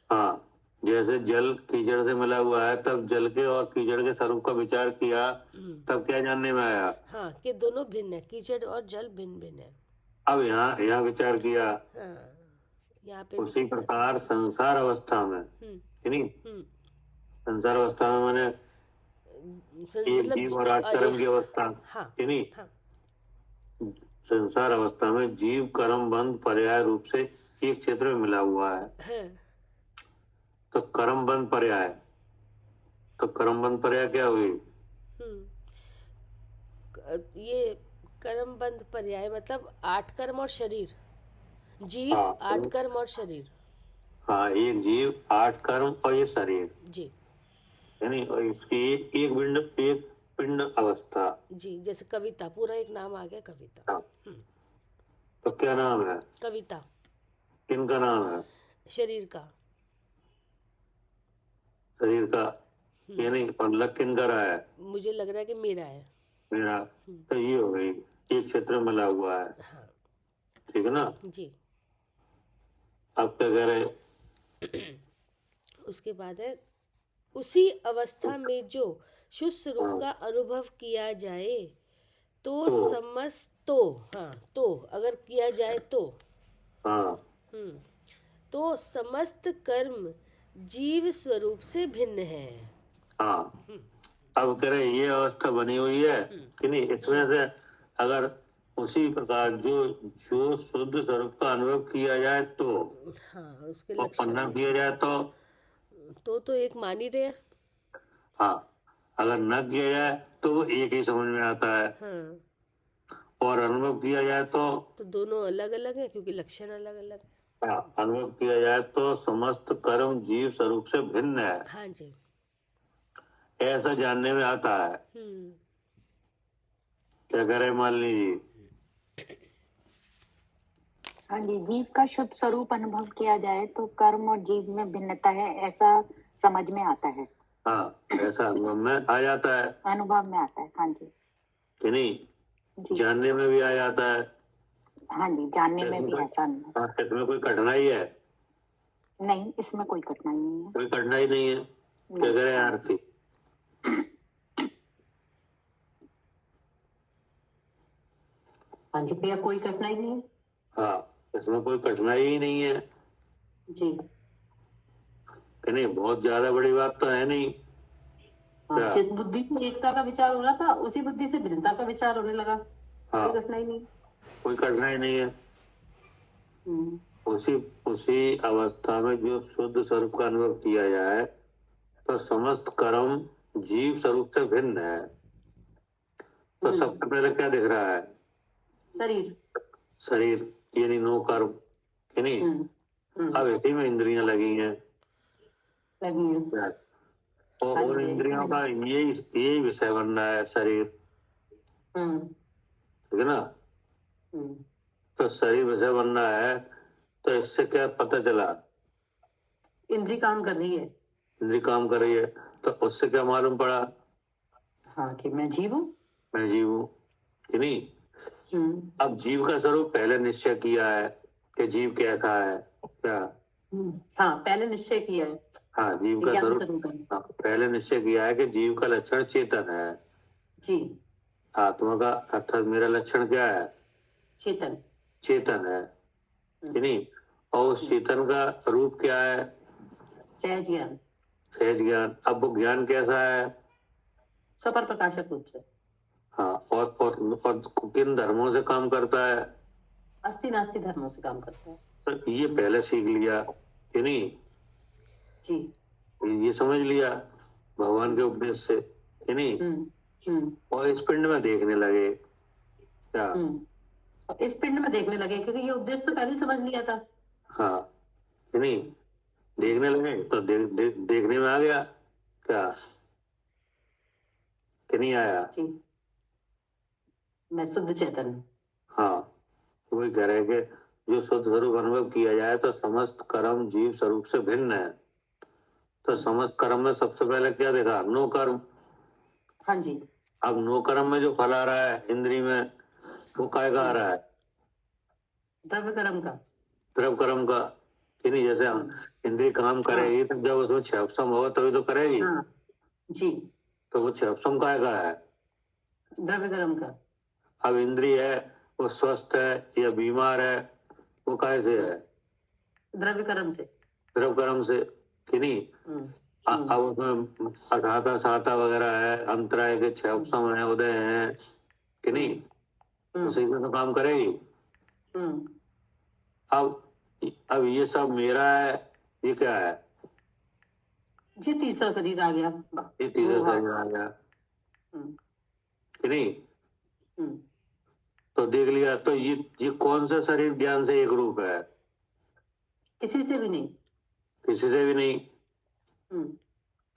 हाँ, जैसे जल कीचड़ से मिला हुआ है, तब जल के और कीचड़ के स्वरूप का विचार किया, तब क्या जानने में आया? हाँ, कि दोनों भिन्न है, कीचड़ और जल भिन्न भिन्न है। अब यहाँ विचार किया। हाँ, यहाँ पे उसी प्रकार संसार अवस्था में, नहीं, संसार अवस्था में माने एक जीव और 8 कर्म की अवस्था, हाँ, नहीं। हाँ, संसार अवस्था में जीव कर्म बंध पर्याय रूप से एक क्षेत्र में मिला हुआ है। तो कर्म बंध पर्याय, तो कर्म बंध पर्याय क्या हुई? ये कर्म बंध पर्याय मतलब 8 कर्म और शरीर, जीव, हाँ, 8 कर्म और शरीर। हाँ, एक जीव 8 कर्म और ये शरीर जी, यानी, और इसकी एक पिंड अवस्था जी। जैसे कविता, पूरा एक नाम आ गया, कविता। हाँ। तो क्या नाम है? कविता। किनका नाम है? शरीर का। शरीर का, यानी और लग किनका रहा है? मुझे लग रहा है कि मेरा है। मेरा। तो ये हो गई, एक क्षेत्र में मिला हुआ है। हाँ ठीक है ना। जी। अब क्या कह रहे? उसके बाद है, उसी अवस्था में जो शुद्ध स्वरूप का अनुभव किया जाए तो समस्त, तो अगर किया जाए तो तो समस्त कर्म जीव स्वरूप से भिन्न है। हाँ, अब कह रहे ये अवस्था बनी हुई है कि नहीं, इसमें से अगर उसी प्रकार जो शुद्ध स्वरूप का अनुभव किया जाए तो, हाँ, उसके और लक्षण किया जाए तो एक मान ही रहे। हाँ, अगर न किया जाए तो वो एक ही समझ में आता है। हाँ, और अनुभव किया जाए तो दोनों अलग अलग है, क्योंकि लक्षण अलग अलग है। हाँ, अनुभव किया जाए तो समस्त कर्म जीव स्वरूप से भिन्न है। हाँ जी, ऐसा जानने में आता है। क्या करे मालिनी जी? हाँ जी, जीव का शुद्ध स्वरूप अनुभव किया जाए तो कर्म और जीव में भिन्नता है, ऐसा समझ में आता है। हाँ, ऐसा अनुभव में आ जाता है। अनुभव में आता है, हाँ जी। कि नहीं, जानने में भी आ जाता है। हाँ जी, जानने में भी ऐसा अनुभव। इसमें कोई कठिनाई है? नहीं, इसमें कोई कठिनाई नहीं है। कोई कठिनाई नहीं है। क्या करे आरती? हाँ जी भैया, कोई कठिनाई नहीं है हाँ, इसमें कोई कठिनाई ही नहीं है जी। कि नहीं। बहुत ज्यादा बड़ी बात तो है नहीं। हाँ, क्या? जिस बुद्धि से एकता का विचार हो रहा था उसी बुद्धि से भिन्नता का विचार होने लगा। हाँ, कोई कठिनाई नहीं। कोई कठिनाई नहीं है। हम्म, उसी उसी अवस्था में जो शुद्ध स्वरूप का अनुभव किया जाए तो समस्त कर्म जीव स्वरूप से भिन्न है। तो सबसे पहले क्या दिख रहा है? शरीर। शरीर, यानी नो कर्म, कि नहीं। अब इसी में इंद्रियां लगी हैं। लगी है। और इंद्रियों का यही विषय बन रहा है शरीर, ठीक है ना। तो शरीर विषय बन रहा है, तो इससे क्या पता चला? इंद्री काम कर रही है। इंद्री काम कर रही है, तो उससे क्या मालूम पड़ा? हाँ, कि मैं जीव हूँ। मैं जीव हूँ, कि नहीं। अब जीव का स्वरूप पहले निश्चय किया है कि जीव कैसा है। क्या? हाँ, पहले निश्चय किया है। हाँ, जीव का स्वरूप पहले निश्चय किया है कि जीव का लक्षण चेतन है जी। आत्मा का, अर्थात मेरा लक्षण क्या है? चेतन। चेतन है, कि नहीं। और उस चेतन का रूप क्या है? सहज ज्ञान। सहज ज्ञान। अब वो ज्ञान कैसा है? सपर प्रकाशक रूप से। हाँ, और किन धर्मों से काम करता है? अस्थि नास्ति धर्मों से काम करता है। तो ये पहले सीख लिया, कि नहीं। जी। ये समझ लिया भगवान के उपदेश से, कि नहीं। और इस पिंड में देखने लगे। क्या? इस पिंड में देखने लगे, क्योंकि ये उपदेश तो पहले ही समझ लिया था। हाँ, कि नहीं। देखने लगे तो देखने में आ गया। क्या? कि नहीं आया? जी। मैं शुद्ध चेतन हूँ। हाँ, वही कह रहे कि जो शुद्ध स्वरूप अनुभव किया जाए तो समस्त कर्म जीव स्वरूप से भिन्न है। तो समस्त कर्म में सबसे पहले क्या देखा? नो कर्म। हाँ जी। अब नो कर्म में जो फल आ रहा है इंद्री में, वो काय का आ रहा है? द्रव्य कर्म का। द्रव कर्म का, कि नहीं। जैसे इंद्री काम करेगी तो जब उसमें क्षयपसम होगा तभी तो करेगी। हाँ जी। तो वो क्षयपसम काय का है? द्रव्य कर्म का। अब इंद्री है, वो स्वस्थ है या बीमार है, वो काय से है? द्रव्य कर्म से। द्रव कर्म से, कि नहीं। अब उसमें अघाता साता वगैरह है, अंतराय के क्षयपसम है, उदय है, कि नहीं। उसी से तो काम करेगी। अब ये सब मेरा है, ये क्या है? जी, तीसरा शरीर आ गया। ये तीसरा शरीर आ गया, कि नहीं। तो देख लिया, तो ये कौन सा शरीर ज्ञान से एक रूप है? किसी से भी नहीं। किसी से भी नहीं।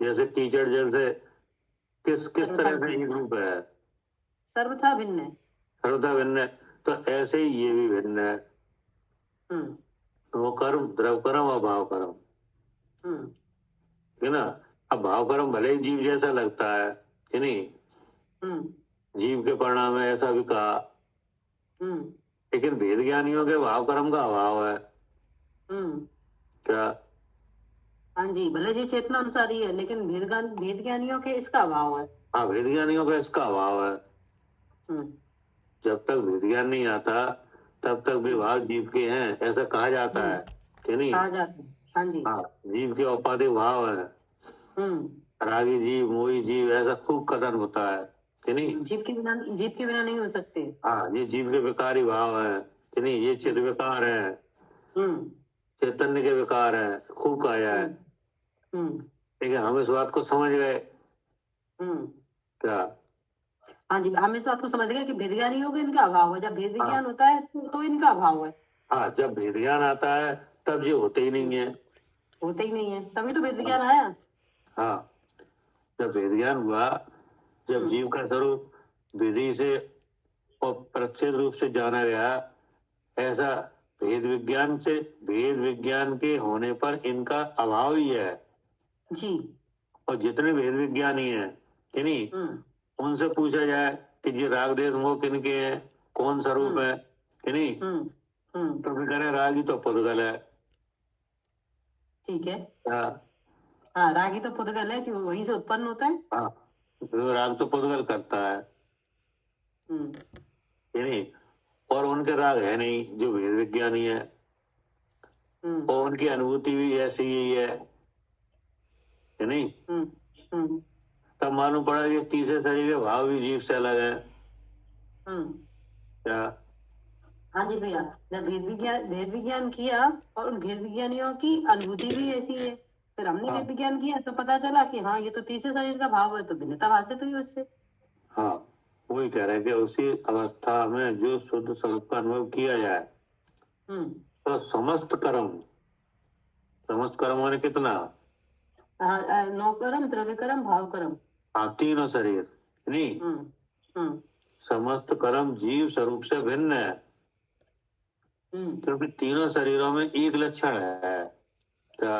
जैसे कीचड़ जल से किस तरह से एक रूप है? सर्वथा भिन्न है। सर्वथा भिन्न है। तो ऐसे ही ये भी भिन्न है। वो कर्म, द्रव कर्म और भाव कर्म, है ना। अब भाव कर्म भले ही जीव जैसा लगता है, कि नहीं। जीव के परिणाम में ऐसा भी कहा, लेकिन भेद ज्ञानियों के भाव कर्म का अभाव है। क्या? हाँ जी, भले जी चेतना अनुसारी है, लेकिन भेद ज्ञानियों के इसका अभाव है। हाँ, भेद ज्ञानियों का इसका अभाव है। जब तक भेद ज्ञान नहीं आता तब तक विभाग जीव के हैं, ऐसा कहा जाता है, कि नहीं। कहा जाता है। हाँ जी। हाँ, जीव के औपाधिक भाव है। रागी जीव, मोही जीव, ऐसा खूब कथन होता है, कि नहीं। जीव के बिना नहीं हो सकते। हाँ, ये जीव के विकारी भाव है, कि नहीं। ये चित विकार है, चैतन्य के विकार है, खूब कहा जाए। लेकिन हम इस बात को समझ गए। क्या? हाँ जी, हम इस बात को समझ गए कि भेद ज्ञान ही होगा, इनका अभाव है। जब भेद विज्ञान होता है तो इनका अभाव है। हाँ, जब भेद ज्ञान आता है तब ये होते ही नहीं है। होते ही नहीं है, तभी तो भेद विज्ञान आया। हाँ, जब भेद ज्ञान हुआ, जब जीव का स्वरूप विधि से और प्रच्छेद रूप से जाना गया, ऐसा भेद विज्ञान के होने पर इनका अभाव ही है जी। और जितने भेद विज्ञानी हैं, कि नहीं, उनसे पूछा जाए कि ये राग देश मोह किनके हैं, कौन स्वरूप है, कि नहीं, तो भी कह रहे राग ही तो पुद्गल है। ठीक है। क्या? हाँ, रागी तो पुद्गल है कि वो वहीं से उत्पन्न होता है। हाँ, तो राग तो पुद्गल करता है, हम्म है नहीं? और उनके राग है नहीं जो वेद विज्ञानी है, हम्म और उनकी अनुभूति भी ऐसी ही है नहीं? हम्म हम्म तब मालूम पड़ा कि तीसरे शरीर के भाव भी जीव से अलग है। हम्म क्या? हाँ जी भैया, जब भेद विज्ञान किया और उन भेद विज्ञानियों की अनुभूति भी ऐसी है, फिर हमने हाँ भेद विज्ञान किया तो पता चला कि हाँ, ये तो तीसरे शरीर का भाव है, तो भिन्नता भाषित हुई उससे। हाँ, वही कह रहे हैं कि उसी अवस्था में जो शुद्ध स्वरूप का अनुभव किया जाए, हम्म तो समस्त कर्म माने कितना? नौ कर्म, द्रव्य कर्म, भाव कर्म। हाँ, तीनों शरीर नहीं, हम्म हम्म समस्त कर्म जीव स्वरूप से भिन्न है, क्योंकि तीनों शरीरों में एक लक्षण है। क्या?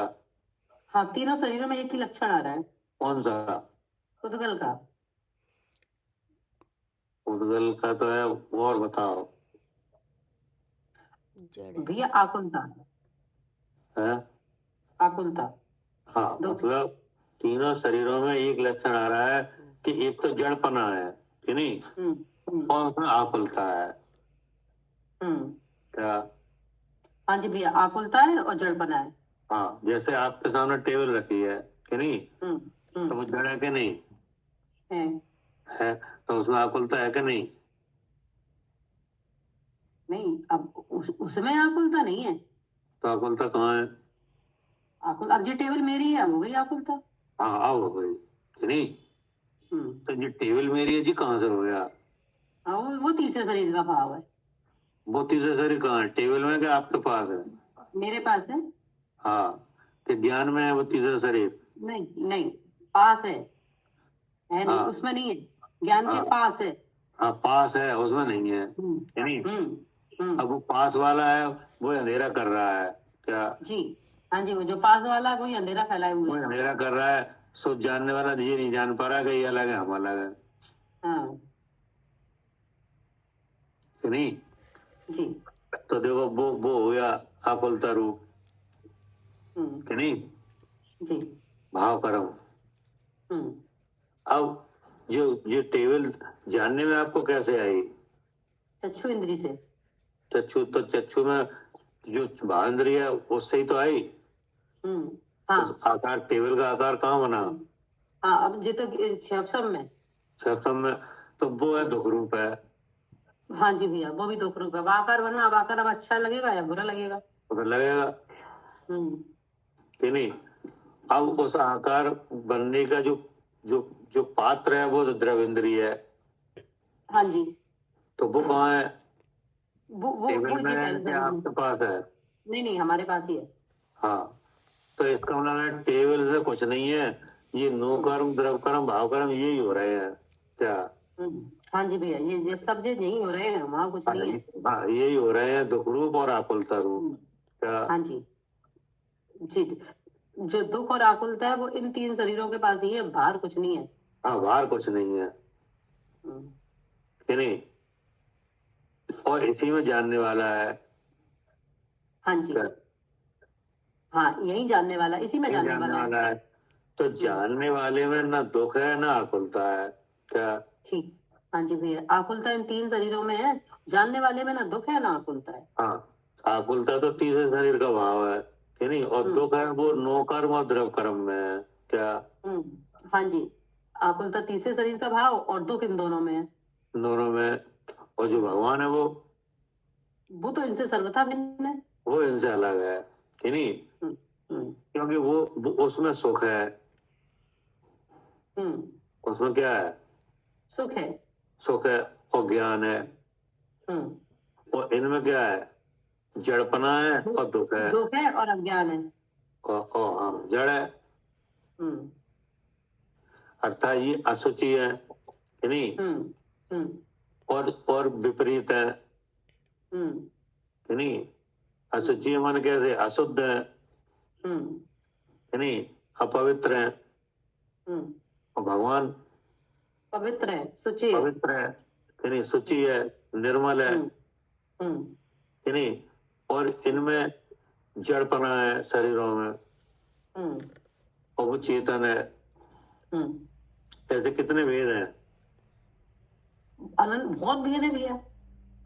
हाँ, तीनों शरीरों में एक ही लक्षण आ रहा है, कौन सा? उद्गल का। उद्गल का तो है, और बताओ। जड़ है। भैया आकुलता, है? आकुलता। हाँ, दो। मतलब तीनों शरीरों में एक लक्षण आ रहा है कि एक तो जड़पना है, कि नहीं? और उसमें आकुलता है। हम्म क्या? हाँ जी भैया, आकुलता है और जड़पना है। हाँ, जैसे आपके सामने टेबल रखी है, कि नहीं? तो हम्म वो जड़ है कि नहीं? है। है, तो उसमें आकुलता है कि नहीं? नहीं, अब उसमें आकुलता नहीं है। तो आकुलता कहाँ है? अब जो टेबल मेरी है, हो गई आकुलता। हाँ, अब हो गई, कि नहीं? हम्म तो ये टेबल मेरी है जी, कहाँ से हो गया? हाँ, वो तीसरे शरीर का भाव है। वो तीसरे शरीर कहाँ है? टेबल में क्या आपके पास है? मेरे पास है। हाँ, कि ज्ञान में है वो तीसरा शरीर? नहीं नहीं, पास है नहीं, हाँ उसमें नहीं है, ज्ञान के हाँ पास है। हाँ, पास है, उसमें नहीं है, हम्म है नहीं? हम्म अब वो पास वाला है, वो अंधेरा कर रहा है। क्या? जी हाँ जी, वो जो पास वाला है वही अंधेरा फैलाए हुए वो है। अंधेरा कर रहा है, सो जानने वाला ये नहीं जान पा रहा कि ये अलग है, हम अलग है, हाँ कि नहीं? जी। तो देखो, वो हो गया आकुलता रूप, कि नहीं? जी। भाव कर्म। हम्म अब जो टेबल जानने में आपको कैसे आई? चक्षु इंद्री से। चक्षु में जो भाव इंद्रिय है उससे ही तो आई। हाँ उस आकार, टेबल का आकार कहाँ बना? हाँ, अब ये तो सब में। सब में, तो वो है दुख रूप है। हाँ जी भैया, वो भी दो रूप है। वाकार बना, वाकार अब अच्छा लगेगा या बुरा लगेगा? तो फिर लगेगा, हम्म कि नहीं? अब उस आकार बनने का जो जो जो पात्र है वो तो द्रव्य इंद्रिय है, हाँ जी, तो वो कहाँ है? वो टेबल में ये है पहले कि आपके पास है? नहीं नहीं, हमारे पास ही है। हाँ, तो इसका मतलब है टेबल से कुछ नहीं है, ये नो कर्म, द्रव कर्म, भाव कर्म यही हो रहे हैं। क्या? हाँ जी भैया, ये सब चीज यही हो रहे हैं, वहाँ कुछ नहीं है। हाँ, यही हो रहे हैं, दुख रूप और आकुलता रूप। क्या? हाँ जी जी, जो दुख और आकुलता है वो इन तीन शरीरों के पास ही है, बाहर कुछ नहीं है। हाँ, बाहर कुछ नहीं है, हम्म, कि नहीं? और इसी में जानने वाला है। हाँ जी। क्या? हाँ, यही जानने वाला, इसी में ये जानने जानने वाला है। वाला है, तो जानने वाले में ना दुख है ना आकुलता है। क्या? ठीक। हाँ जी भैया, आकुलता इन तीन शरीरों में है, जानने वाले में ना दुख है ना आकुलता है। हाँ, आकुलता तो तीसरे शरीर का भाव है, कि नहीं? और दुख है वो नो कर्म और द्रव कर्म में है। क्या? हाँ जी, आकुलता तीसरे शरीर का भाव और दुख इन दोनों में है। दोनों में। और जो भगवान है वो तो इनसे सर्वथा भिन्न है। वो इनसे अलग है, कि नहीं? हम्म हम्म क्योंकि वो उसमें सुख है। हम्म, उसमें क्या है? सुख है। सुख है और ज्ञान है। हम्म और इनमें क्या है? जड़पना है और दुख है, दुख है और अज्ञान है। और हाँ, जड़ है, हम्म अर्थात ये असुचि है, कि नहीं? हम्म हम्म और विपरीत है, हम्म कि नहीं? असुचि मन कैसे? अशुद्ध है, हम्म कि नहीं? अपवित्र है। हम्म और भगवान पवित्र है, शुचि है। पवित्र है, कि नहीं? शुचि है, निर्मल है, हम्म कि नहीं? और इनमें जड़पना है शरीरों में, और वो चेतन है। ऐसे कितने भेद हैं? अनंत बहुत भेद है भैया।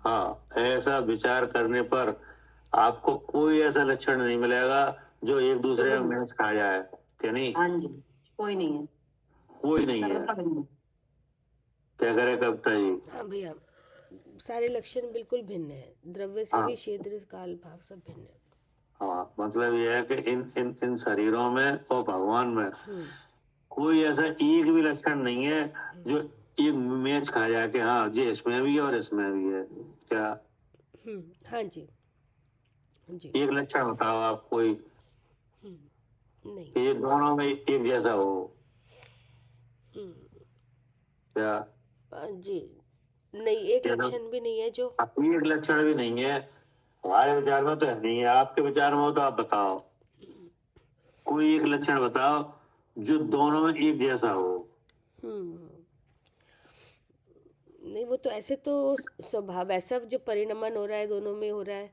हाँ, ऐसा विचार करने पर आपको कोई ऐसा लक्षण नहीं मिलेगा जो एक दूसरे में मैच खा जाए, क्या नहीं? हाँ जी, कोई नहीं है, कोई नहीं है। सर्वथा भिन्न। क्या करे कविता जी? हाँ भैया, सारे लक्षण बिल्कुल भिन्न है, द्रव्य से भी क्षेत्र काल भाव सब भिन्न है। हाँ, मतलब ये है कि इन शरीरों में और भगवान में कोई ऐसा एक भी लक्षण नहीं है जो एक मैच खा जाए कि हाँ जी इसमें भी है और इसमें भी है। क्या? हाँ जी, जी एक लक्षण बताओ आप कोई नहीं। कि ये दोनों में एक जैसा हो। क्या? जी नहीं, एक लक्षण भी नहीं है जो। एक लक्षण भी नहीं है हमारे विचार में तो है नहीं है, आपके विचार में हो तो आप बताओ, कोई एक लक्षण बताओ जो दोनों में एक जैसा हो। नहीं, वो तो ऐसे तो स्वभाव ऐसा जो परिणमन हो रहा है दोनों में हो रहा है,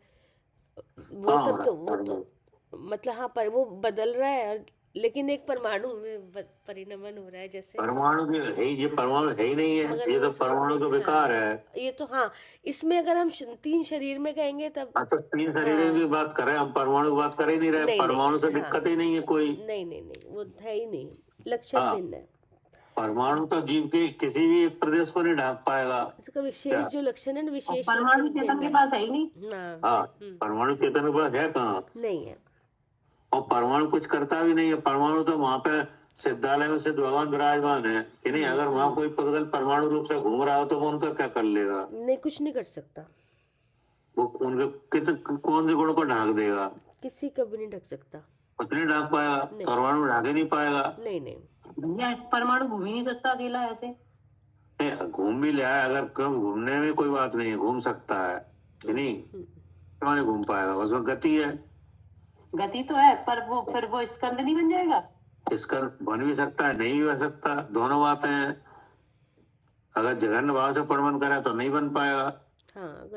वो सब तो वो तो मतलब हाँ, पर वो बदल रहा है लेकिन एक परमाणु में परिणमन हो रहा है जैसे। परमाणु भी है, ये परमाणु है ही नहीं है, ये तो परमाणु तो बेकार है। ये तो हाँ, इसमें अगर हम 3 शरीर में कहेंगे तब तो 3 शरीर की बात करें, हम परमाणु की बात कर ही नहीं रहे। परमाणु से दिक्कत ही नहीं है कोई। नहीं, वो है ही नहीं, लक्षण भिन्न है। परमाणु तो जीव के किसी भी एक प्रदेश को नहीं ढांक पाएगा। इसका विशेष जो लक्षण है ना, विशेष परमाणु चेतन के पास है ही नहीं। हाँ, परमाणु चेतन के पास है कहाँ? नहीं है। और परमाणु कुछ करता भी नहीं है। परमाणु तो वहां पे सिद्धालय में सिद्ध भगवान विराजमान है कि नहीं? अगर वहां कोई पुद्गल परमाणु रूप से घूम रहा हो तो वो उनका क्या कर लेगा? नहीं, कुछ नहीं कर सकता। वो उनके कौन से गुण को ढांक देगा? किसी का भी नहीं ढक सकता। कुछ नहीं ढांक पाएगा, परमाणु ढांक ही नहीं पाएगा। नहीं भैया परमाणु घूम ही नहीं सकता अकेला ऐसे। घूम भी लिया है, अगर कम घूमने में कोई बात नहीं है, घूम सकता है कि नहीं? क्यों नहीं घूम पाएगा? उसमें गति है। गति तो है, पर वो फिर वो स्कंद नहीं बन जाएगा? स्कंद बन भी सकता है, नहीं भी बन सकता, दोनों बातें हैं। अगर जघन्य भाव से प्रणमन करे तो नहीं बन पाएगा। हाँ।